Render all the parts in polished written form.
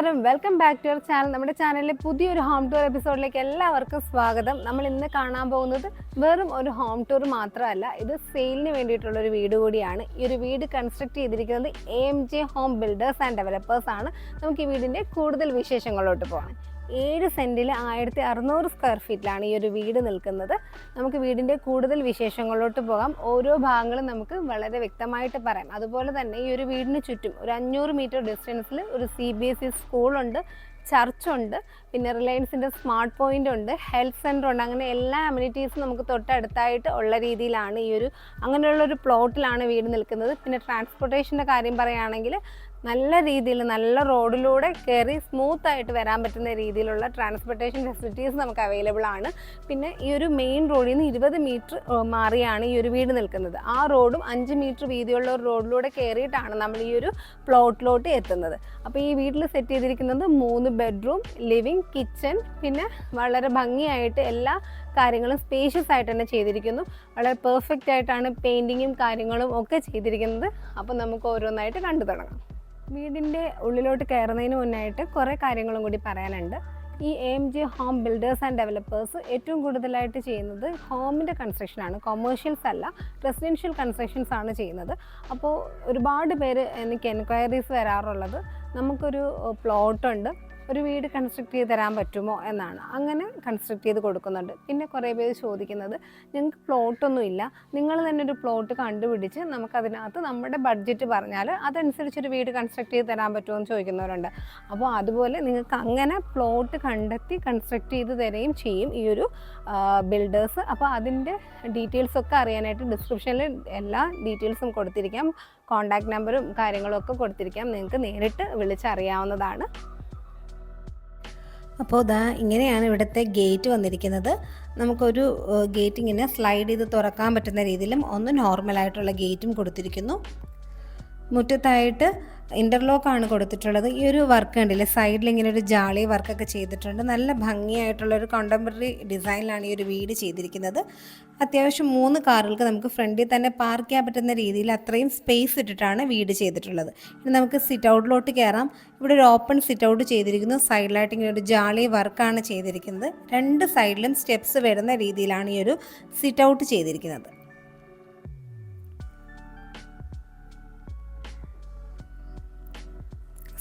നമസ്കാരം, welcome back to your channel. നമ്മുടെ ചാനലിലെ പുതിയൊരു ഹോം ടൂർ എപ്പിസോഡിലേക്ക് എല്ലാവർക്കും സ്വാഗതം. നമ്മൾ ഇന്ന് കാണാൻ പോകുന്നത് വെറും ഒരു ഹോം ടൂർ മാത്രമല്ല, ഇത് സെയിലിന് വേണ്ടിയിട്ടുള്ള ഒരു വീട് കൂടിയാണ്. ഈ ഒരു വീട് കൺസ്ട്രക്ട് ചെയ്തിരിക്കുന്നത് AMJ home builders and developers ആണ്. നമുക്ക് ഈ വീടിൻ്റെ കൂടുതൽ വിശേഷങ്ങളിലോട്ട് പോകാം. 7 സെൻറ്റിൽ 1600 സ്ക്വയർ ഫീറ്റിലാണ് ഈ ഒരു വീട് നിൽക്കുന്നത്. നമുക്ക് വീടിൻ്റെ കൂടുതൽ വിശേഷങ്ങളിലോട്ട് പോകാം. ഓരോ ഭാഗങ്ങളും നമുക്ക് വളരെ വ്യക്തമായിട്ട് പറയാം. അതുപോലെ തന്നെ ഈ ഒരു വീടിന് ചുറ്റും ഒരു 500 മീറ്റർ ഡിസ്റ്റൻസിൽ ഒരു CBSE സ്കൂളുണ്ട്, ചർച്ചുണ്ട്, പിന്നെ റിലയൻസിൻ്റെ സ്മാർട്ട് പോയിൻ്റ് ഉണ്ട്, ഹെൽത്ത് സെൻ്റർ ഉണ്ട്. അങ്ങനെ എല്ലാ അമ്യൂണിറ്റീസും നമുക്ക് തൊട്ടടുത്തായിട്ട് ഉള്ള രീതിയിലാണ് ഈ ഒരു അങ്ങനെയുള്ളൊരു പ്ലോട്ടിലാണ് വീട് നിൽക്കുന്നത്. പിന്നെ ട്രാൻസ്പോർട്ടേഷൻ്റെ കാര്യം പറയുകയാണെങ്കിൽ നല്ല രീതിയിൽ നല്ല റോഡിലൂടെ കയറി സ്മൂത്തായിട്ട് വരാൻ പറ്റുന്ന രീതിയിലുള്ള ട്രാൻസ്പോർട്ടേഷൻ ഫെസിലിറ്റീസ് നമുക്ക് അവൈലബിൾ ആണ്. പിന്നെ ഈ ഒരു മെയിൻ റോഡിൽ നിന്ന് 20 മീറ്റർ മാറിയാണ് ഈ ഒരു വീട് നിൽക്കുന്നത്. ആ റോഡും 5 മീറ്റർ വീതിയുള്ള ഒരു റോഡിലൂടെ കയറിയിട്ടാണ് നമ്മൾ ഈ ഒരു പ്ലോട്ടിലോട്ട് എത്തുന്നത്. അപ്പോൾ ഈ വീട്ടിൽ സെറ്റ് ചെയ്തിരിക്കുന്നത് 3 ബെഡ്റൂം, ലിവിങ്, കിച്ചൺ, പിന്നെ വളരെ ഭംഗിയായിട്ട് എല്ലാ കാര്യങ്ങളും സ്പേഷ്യസ് ആയിട്ട് തന്നെ ചെയ്തിരിക്കുന്നു. വളരെ പെർഫെക്റ്റ് ആയിട്ടാണ് പെയിൻറ്റിങ്ങും കാര്യങ്ങളും ഒക്കെ ചെയ്തിരിക്കുന്നത്. അപ്പോൾ നമുക്ക് ഓരോന്നായിട്ട് കണ്ടു തുടങ്ങാം. വീടിൻ്റെ ഉള്ളിലോട്ട് കയറുന്നതിന് മുന്നായിട്ട് കുറേ കാര്യങ്ങളും കൂടി പറയാനുണ്ട്. ഈ AMJ home builders and developers ഏറ്റവും കൂടുതലായിട്ട് ചെയ്യുന്നത് ഹോമിൻ്റെ കൺസ്ട്രക്ഷനാണ്, കൊമേഴ്ഷ്യൽസ് അല്ല, റെസിഡൻഷ്യൽ കൺസ്ട്രക്ഷൻസ് ആണ് ചെയ്യുന്നത്. അപ്പോൾ ഒരുപാട് പേര് എനിക്ക് എൻക്വയറീസ് വരാറുള്ളത് നമുക്കൊരു പ്ലോട്ടുണ്ട്, ഒരു വീട് കൺസ്ട്രക്ട് ചെയ്ത് തരാൻ പറ്റുമോ എന്നാണ്. അങ്ങനെ കൺസ്ട്രക്ട് ചെയ്ത് കൊടുക്കുന്നുണ്ട്. പിന്നെ കുറേ പേര് ചോദിക്കുന്നത് ഞങ്ങൾക്ക് പ്ലോട്ടൊന്നും ഇല്ല, നിങ്ങൾ തന്നെ ഒരു പ്ലോട്ട് കണ്ടുപിടിച്ച് നമുക്കതിനകത്ത് നമ്മുടെ ബഡ്ജറ്റ് പറഞ്ഞാൽ അതനുസരിച്ചൊരു വീട് കൺസ്ട്രക്ട് ചെയ്ത് തരാൻ പറ്റുമോ എന്ന് ചോദിക്കുന്നവരുണ്ട്. അപ്പോൾ അതുപോലെ നിങ്ങൾക്ക് അങ്ങനെ പ്ലോട്ട് കണ്ടെത്തി കൺസ്ട്രക്ട് ചെയ്ത് തരുകയും ചെയ്യും ഈ ഒരു ബിൽഡേഴ്സ്. അപ്പോൾ അതിൻ്റെ ഡീറ്റെയിൽസൊക്കെ അറിയാനായിട്ട് ഡിസ്ക്രിപ്ഷനിൽ എല്ലാ ഡീറ്റെയിൽസും കൊടുത്തിരിക്കാം, കോൺടാക്റ്റ് നമ്പറും കാര്യങ്ങളും ഒക്കെ കൊടുത്തിരിക്കാം. നിങ്ങൾക്ക് നേരിട്ട് വിളിച്ചറിയാവുന്നതാണ്. അപ്പോൾ ഇങ്ങനെയാണ് ഇവിടുത്തെ ഗേറ്റ് വന്നിരിക്കുന്നത്. നമുക്കൊരു ഗേറ്റ് ഇങ്ങനെ സ്ലൈഡ് ചെയ്ത് തുറക്കാൻ പറ്റുന്ന രീതിയിലും ഒന്ന് നോർമലായിട്ടുള്ള ഗേറ്റും കൊടുത്തിരിക്കുന്നു. മുറ്റത്തായിട്ട് ഇൻ്റർലോക്കാണ് കൊടുത്തിട്ടുള്ളത്. ഈ ഒരു വർക്ക് കണ്ടില്ലേ, സൈഡിൽ ഇങ്ങനെ ഒരു ജാളി വർക്കൊക്കെ ചെയ്തിട്ടുണ്ട്. നല്ല ഭംഗിയായിട്ടുള്ളൊരു കോണ്ടംപററി ഡിസൈനിലാണ് ഈ ഒരു വീട് ചെയ്തിരിക്കുന്നത്. അത്യാവശ്യം 3 കാറുകൾക്ക് നമുക്ക് ഫ്രണ്ടിൽ തന്നെ പാർക്ക് ചെയ്യാൻ പറ്റുന്ന രീതിയിൽ അത്രയും സ്പേസ് ഇട്ടിട്ടാണ് വീട് ചെയ്തിട്ടുള്ളത്. ഇനി നമുക്ക് സിറ്റ് ഔട്ടിലോട്ട് കയറാം. ഇവിടെ ഒരു ഓപ്പൺ സിറ്റ് ഔട്ട് ചെയ്തിരിക്കുന്നു. സൈഡിലായിട്ട് ഇങ്ങനെ ഒരു ജാളി വർക്കാണ് ചെയ്തിരിക്കുന്നത്. 2 സൈഡിലും സ്റ്റെപ്സ് വരുന്ന രീതിയിലാണ് ഈ ഒരു സിറ്റ് ഔട്ട് ചെയ്തിരിക്കുന്നത്.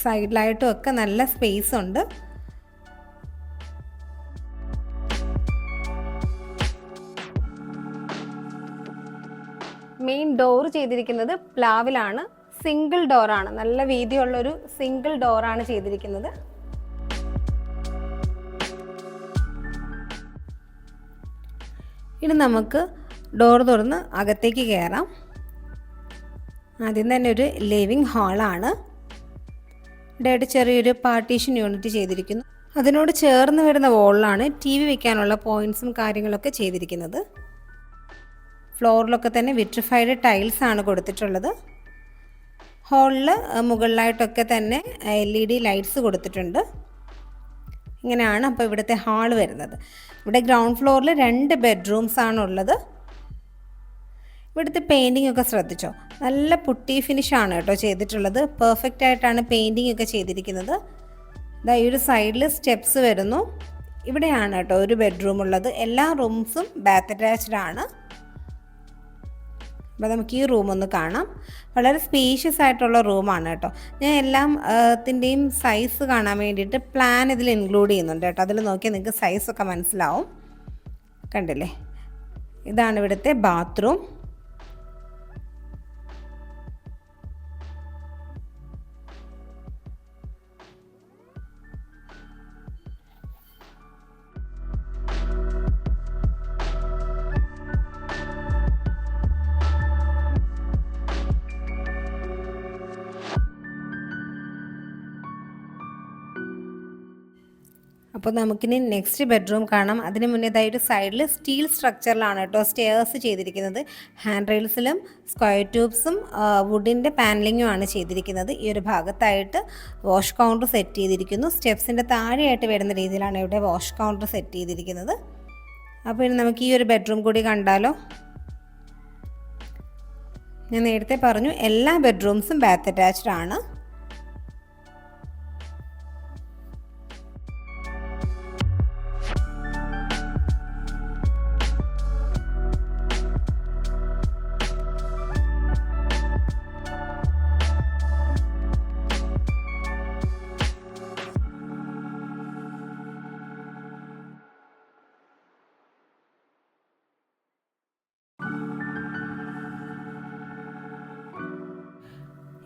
സൈഡിലായിട്ടും ഒക്കെ നല്ല സ്പേസ് ഉണ്ട്. മെയിൻ ഡോർ ചെയ്തിരിക്കുന്നത് പ്ലാവിലാണ്, സിംഗിൾ ഡോറാണ്, നല്ല വീതിയുള്ളൊരു സിംഗിൾ ഡോറാണ് ചെയ്തിരിക്കുന്നത്. ഇനി നമുക്ക് ഡോർ തുറന്ന് അകത്തേക്ക് കയറാം. ആദ്യം തന്നെ ഒരു ലിവിങ് ഹാളാണ്. ഇവിടെ ചെറിയൊരു പാർട്ടീഷൻ യൂണിറ്റ് ചെയ്തിരിക്കുന്നു. അതിനോട് ചേർന്ന് വരുന്ന വോളിലാണ് TV വെക്കാനുള്ള പോയിൻറ്റ്സും കാര്യങ്ങളൊക്കെ ചെയ്തിരിക്കുന്നത്. ഫ്ലോറിലൊക്കെ തന്നെ വിട്രിഫൈഡ് ടൈൽസ് ആണ് കൊടുത്തിട്ടുള്ളത്. ഹാളിൽ മുകളിലായിട്ടൊക്കെ തന്നെ LED ലൈറ്റ്സ് കൊടുത്തിട്ടുണ്ട്. ഇങ്ങനെയാണ് അപ്പോൾ ഇവിടുത്തെ ഹാൾ വരുന്നത്. ഇവിടെ ഗ്രൗണ്ട് ഫ്ലോറിൽ 2 ബെഡ്റൂംസ് ആണുള്ളത്. ഇവിടുത്തെ പെയിൻറ്റിംഗ് ഒക്കെ ശ്രദ്ധിച്ചോ, നല്ല പുട്ടി ഫിനിഷാണ് കേട്ടോ ചെയ്തിട്ടുള്ളത്. പെർഫെക്റ്റ് ആയിട്ടാണ് പെയിൻറ്റിംഗ് ഒക്കെ ചെയ്തിരിക്കുന്നത്. ഈ ഒരു സൈഡിൽ സ്റ്റെപ്സ് വരുന്നു. ഇവിടെയാണ് കേട്ടോ ഒരു ബെഡ്റൂം ഉള്ളത്. എല്ലാ റൂംസും ബാത്ത് അറ്റാച്ച്ഡ് ആണ്. അപ്പോൾ നമുക്ക് ഈ റൂം ഒന്ന് കാണാം. വളരെ സ്പേഷ്യസ് ആയിട്ടുള്ള റൂമാണ് കേട്ടോ. ഞാൻ എല്ലാത്തിൻ്റെയും സൈസ് കാണാൻ വേണ്ടിയിട്ട് പ്ലാൻ ഇതിൽ ഇൻക്ലൂഡ് ചെയ്യുന്നുണ്ട് കേട്ടോ. അതിൽ നോക്കിയാൽ നിങ്ങൾക്ക് സൈസൊക്കെ മനസ്സിലാവും. കണ്ടില്ലേ, ഇതാണ് ഇവിടുത്തെ ബാത്റൂം. അപ്പോൾ നമുക്കിനി നെക്സ്റ്റ് ബെഡ്റൂം കാണാം. അതിന് മുന്നേതായിട്ട് സൈഡിൽ സ്റ്റീൽ സ്ട്രക്ചറിലാണ് കേട്ടോ സ്റ്റെയർസ് ചെയ്തിരിക്കുന്നത്. ഹാൻഡ് റെയിൽസിലും സ്ക്വയർ ട്യൂബ്സും വുഡിൻ്റെ പാനലിങ്ങും ആണ് ചെയ്തിരിക്കുന്നത്. ഈ ഒരു ഭാഗത്തായിട്ട് വാഷ് കൗണ്ടർ സെറ്റ് ചെയ്തിരിക്കുന്നു. സ്റ്റെപ്സിൻ്റെ താഴെയായിട്ട് വരുന്ന രീതിയിലാണ് ഇവിടെ വാഷ് കൗണ്ടർ സെറ്റ് ചെയ്തിരിക്കുന്നത്. അപ്പോൾ ഇനി നമുക്ക് ഈ ഒരു ബെഡ്റൂം കൂടി കണ്ടാലോ. ഞാൻ നേരത്തെ പറഞ്ഞു എല്ലാ ബെഡ്റൂംസും ബാത്ത് അറ്റാച്ച്ഡ് ആണ്.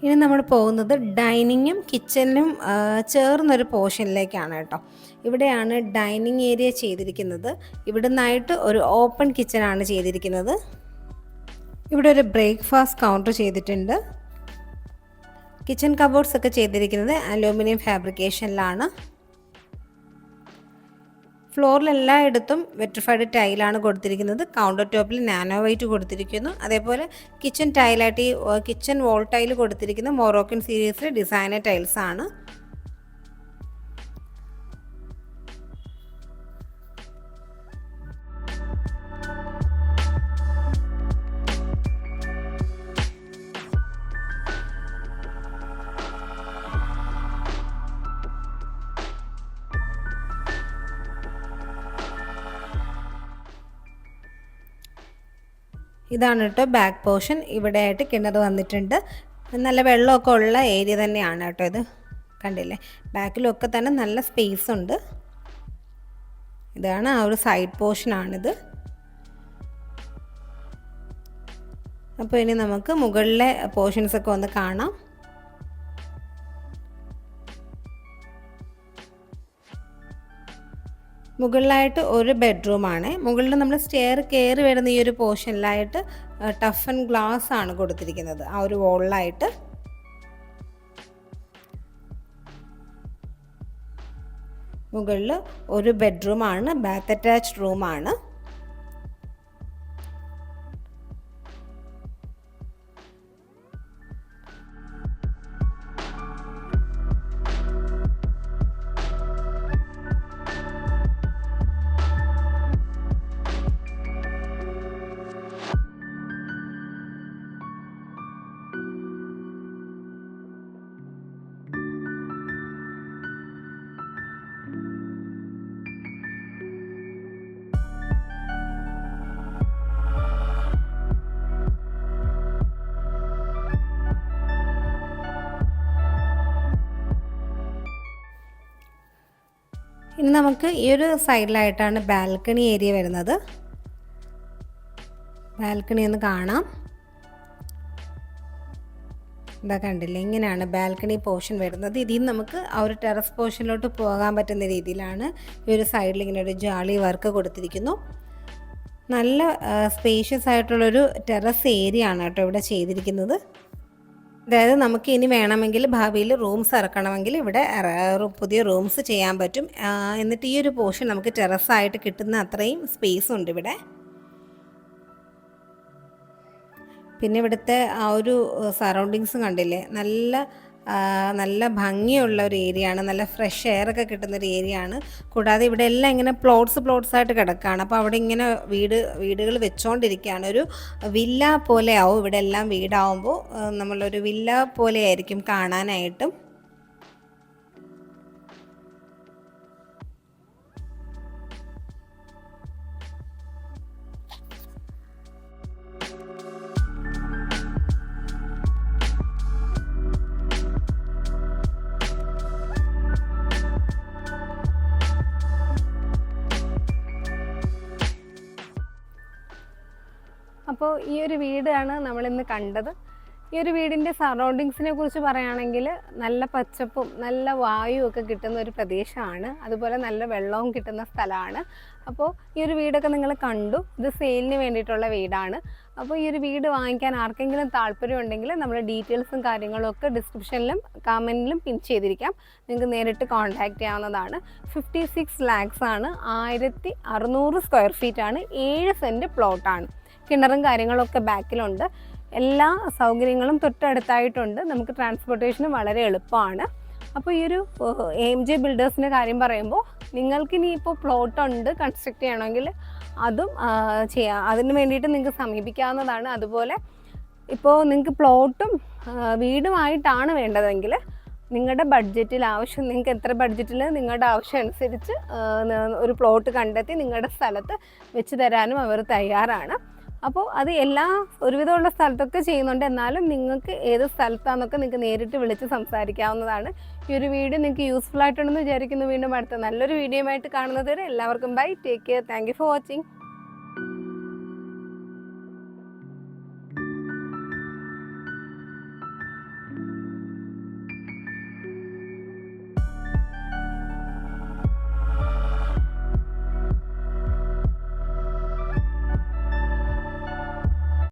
ഇനി നമ്മൾ പോകുന്നത് ഡൈനിങ്ങും കിച്ചനും ചേർന്നൊരു പോർഷനിലേക്കാണ് കേട്ടോ. ഇവിടെയാണ് ഡൈനിങ് ഏരിയ ചെയ്തിരിക്കുന്നത്. ഇവിടെ നിന്നായിട്ട് ഒരു ഓപ്പൺ കിച്ചനാണ് ചെയ്തിരിക്കുന്നത്. ഇവിടെ ഒരു ബ്രേക്ക്ഫാസ്റ്റ് കൗണ്ടർ ചെയ്തിട്ടുണ്ട്. കിച്ചൺ കബോർഡ്സ് ഒക്കെ ചെയ്തിരിക്കുന്നത് അലൂമിനിയം ഫാബ്രിക്കേഷനിലാണ്. ഫ്ലോറിലെല്ലായിടത്തും വെട്രിഫൈഡ് ടൈലാണ് കൊടുത്തിരിക്കുന്നത്. കൗണ്ടർ ടോപ്പിൽ നാനോ വൈറ്റ് കൊടുത്തിരിക്കുന്നു. അതേപോലെ കിച്ചൺ ടൈലായിട്ട് ഈ കിച്ചൺ വോൾ ടൈൽ കൊടുത്തിരിക്കുന്ന മൊറോക്കൻ സീരീസിലെ ഡിസൈനർ ടൈൽസ് ആണ്. ഇതാണ് കേട്ടോ ബാക്ക് പോർഷൻ. ഇവിടെ ആയിട്ട് കിണർ വന്നിട്ടുണ്ട്. നല്ല വെള്ളമൊക്കെ ഉള്ള ഏരിയ തന്നെയാണ് കേട്ടോ ഇത്. കണ്ടില്ലേ, ബാക്കിലൊക്കെ തന്നെ നല്ല സ്പേസ് ഉണ്ട്. ഇതാണ് ആ ഒരു സൈഡ് പോർഷനാണിത്. അപ്പോൾ ഇനി നമുക്ക് മുകളിലെ പോർഷൻസൊക്കെ ഒന്ന് കാണാം. മുകളിലായിട്ട് ഒരു ബെഡ്റൂമാണ്. മുകളിൽ നമ്മൾ സ്റ്റെയർ കയറി വരുന്ന ഈ ഒരു പോർഷനിലായിട്ട് ടഫ് ആൻഡ് ഗ്ലാസ് ആണ് കൊടുത്തിരിക്കുന്നത് ആ ഒരു വോളിലായിട്ട്. മുകളിൽ ഒരു ബെഡ്റൂമാണ്, ബാത്ത് അറ്റാച്ച്ഡ് റൂമാണ്. ഇനി നമുക്ക് ഈ ഒരു സൈഡിലായിട്ടാണ് ബാൽക്കണി ഏരിയ വരുന്നത്. ബാൽക്കണി ഒന്ന് കാണാം. ഇതാ കണ്ടില്ലേ, ഇങ്ങനെയാണ് ബാൽക്കണി പോർഷൻ വരുന്നത്. ഇതിൽ നിന്ന് നമുക്ക് ആ ഒരു ടെറസ് പോർഷനിലോട്ട് പോകാൻ പറ്റുന്ന രീതിയിലാണ് ഈ ഒരു സൈഡിൽ ഇങ്ങനെ ഒരു ജാളി വർക്ക് കൊടുത്തിരിക്കുന്നു. നല്ല സ്പേഷ്യസ് ആയിട്ടുള്ളൊരു ടെറസ് ഏരിയ ആണ് കേട്ടോ ഇവിടെ ചെയ്തിരിക്കുന്നത്. അതായത് നമുക്ക് ഇനി വേണമെങ്കിൽ ഭാവിയിൽ റൂംസ് ഇറക്കണമെങ്കിൽ ഇവിടെ പുതിയ റൂംസ് ചെയ്യാൻ പറ്റും. എന്നിട്ട് ഈ ഒരു പോർഷൻ നമുക്ക് ടെറസായിട്ട് കിട്ടുന്ന അത്രയും സ്പേസ് ഉണ്ട് ഇവിടെ. പിന്നെ ഇവിടുത്തെ ആ ഒരു സറൗണ്ടിങ്സും കണ്ടില്ലേ, നല്ല ഭംഗിയുള്ള ഒരു ഏരിയ ആണ്. നല്ല ഫ്രഷ് എയർ ഒക്കെ കിട്ടുന്ന ഒരു ഏരിയ ആണ്. കൂടാതെ ഇവിടെ എല്ലാം ഇങ്ങനെ പ്ലോട്ട്സ് ആയിട്ട് കിടക്കുകയാണ്. അപ്പോൾ അവിടെ ഇങ്ങനെ വീടുകൾ വെച്ചുകൊണ്ടിരിക്കുകയാണ്. ഒരു വില്ല പോലെ ആവും ഇവിടെ എല്ലാം. വീടാവുമ്പോൾ നമ്മളൊരു വില്ല പോലെ ആയിരിക്കും കാണാനായിട്ടും. അപ്പോൾ ഈ ഒരു വീടാണ് നമ്മളിന്ന് കണ്ടത്. ഈ ഒരു വീടിൻ്റെ സറൗണ്ടിങ്സിനെ കുറിച്ച് പറയുകയാണെങ്കിൽ നല്ല പച്ചപ്പും നല്ല വായുവും ഒക്കെ കിട്ടുന്ന ഒരു പ്രദേശമാണ്. അതുപോലെ നല്ല വെള്ളവും കിട്ടുന്ന സ്ഥലമാണ്. അപ്പോൾ ഈ ഒരു വീടൊക്കെ നിങ്ങൾ കണ്ടു. ഇത് സെയിലിന് വേണ്ടിയിട്ടുള്ള വീടാണ്. അപ്പോൾ ഈ ഒരു വീട് വാങ്ങിക്കാൻ ആർക്കെങ്കിലും താല്പര്യം ഉണ്ടെങ്കിൽ നമ്മൾ ഡീറ്റെയിൽസും കാര്യങ്ങളും ഒക്കെ ഡിസ്ക്രിപ്ഷനിലും കമൻറ്റിലും പിൻ ചെയ്തിരിക്കാം. നിങ്ങൾക്ക് നേരിട്ട് കോൺടാക്റ്റ് ചെയ്യാവുന്നതാണ്. 56 lakhs ആണ്. 1600 സ്ക്വയർ ഫീറ്റ് ആണ്. 7 സെൻറ്റ് പ്ലോട്ടാണ്. കിണറും കാര്യങ്ങളൊക്കെ ബാക്കിലുണ്ട്. എല്ലാ സൗകര്യങ്ങളും തൊട്ടടുത്തായിട്ടുണ്ട്. നമുക്ക് ട്രാൻസ്പോർട്ടേഷനും വളരെ എളുപ്പമാണ്. അപ്പോൾ ഈ ഒരു AMJ ബിൽഡേഴ്സിൻ്റെ കാര്യം പറയുമ്പോൾ നിങ്ങൾക്ക് ഇനിയിപ്പോൾ പ്ലോട്ടുണ്ട് കൺസ്ട്രക്ട് ചെയ്യണമെങ്കിൽ അതും ചെയ്യാം. അതിന് വേണ്ടിയിട്ട് നിങ്ങൾക്ക് സമീപിക്കാവുന്നതാണ്. അതുപോലെ ഇപ്പോൾ നിങ്ങൾക്ക് പ്ലോട്ടും വീടുമായിട്ടാണ് വേണ്ടതെങ്കിൽ നിങ്ങളുടെ ബഡ്ജറ്റിൽ നിങ്ങൾക്ക് എത്ര ബഡ്ജറ്റിൽ നിങ്ങളുടെ ആവശ്യം അനുസരിച്ച് ഒരു പ്ലോട്ട് കണ്ടെത്തി നിങ്ങളുടെ സ്ഥലത്ത് വെച്ച് തരാനും അവർ തയ്യാറാണ്. അപ്പോൾ അത് ഒരുവിധമുള്ള സ്ഥലത്തൊക്കെ ചെയ്യുന്നുണ്ട്. എന്നാലും നിങ്ങൾക്ക് ഏത് സ്ഥലത്താണെന്നൊക്കെ നിങ്ങൾക്ക് നേരിട്ട് വിളിച്ച് സംസാരിക്കാവുന്നതാണ്. ഈ ഒരു വീഡിയോ നിങ്ങൾക്ക് യൂസ്ഫുൾ ആയിട്ടുണ്ടെന്ന് വിചാരിക്കുന്നു. വീണ്ടും അടുത്ത നല്ലൊരു വീഡിയോ ആയിട്ട് കാണുന്നത് വരെ എല്ലാവർക്കും bye, take care, thank you for watching.